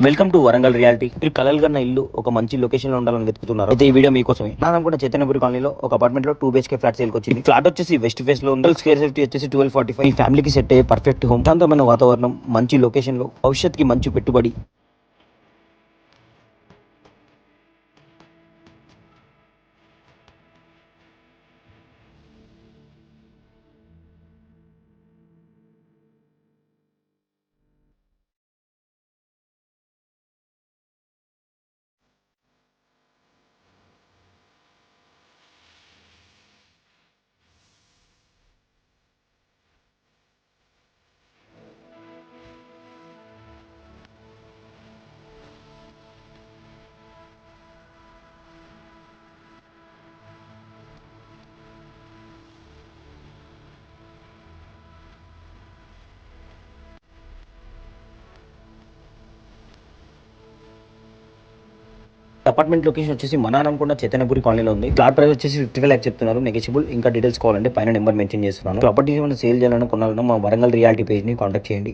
Welcome to Warangal reality. మీరు కలలు కన్న ఇల్లు ఒక మంచి లొకేషన్ లో ఉండాలని వెతుకుతున్నారు అయితే ఈ వీడియో మీకోసమే. నాదం కూడా చైతన్యపురి కాలనీలో ఒక అపార్ట్మెంట్ లో 2 BHK ఫ్లాట్ సేల్ వచ్చింది. ఫ్లాట్ వచ్చేసి వెస్ట్ ఫేస్ లో ఉంది. స్క్వేర్ సేఫ్టీ వచ్చేసి 1245. మీ ఫ్యామిలీకి సెట్ అయ్యే పర్ఫెక్ట్ హోమ్, శాంతమైన వాతావరణం, మంచి లొకేషన్ లో, భవిష్యత్తుకి మంచి పెట్టుబడి. అపార్ట్మెంట్ లొకేషన్ వచ్చేసి మనానం కూడా చైతన్యపురి కాలనీలో ఉంది. ఫ్లాట్ ప్రైస్ వచ్చేసి 55 lakhs చెప్తున్నారు. నెగోషియబుల్. ఇంకా డీటెయిల్స్ కావాలంటే పైన నెంబర్ మెన్షన్ చేస్తున్నాను. ప్రాపర్టీస్ ఏమైనా సేల్ చేయాలన్నా కొనాలన్నా మా వరంగల్ రియాలిటీ పేజ్ ని కాంటాక్ట్ చేయండి.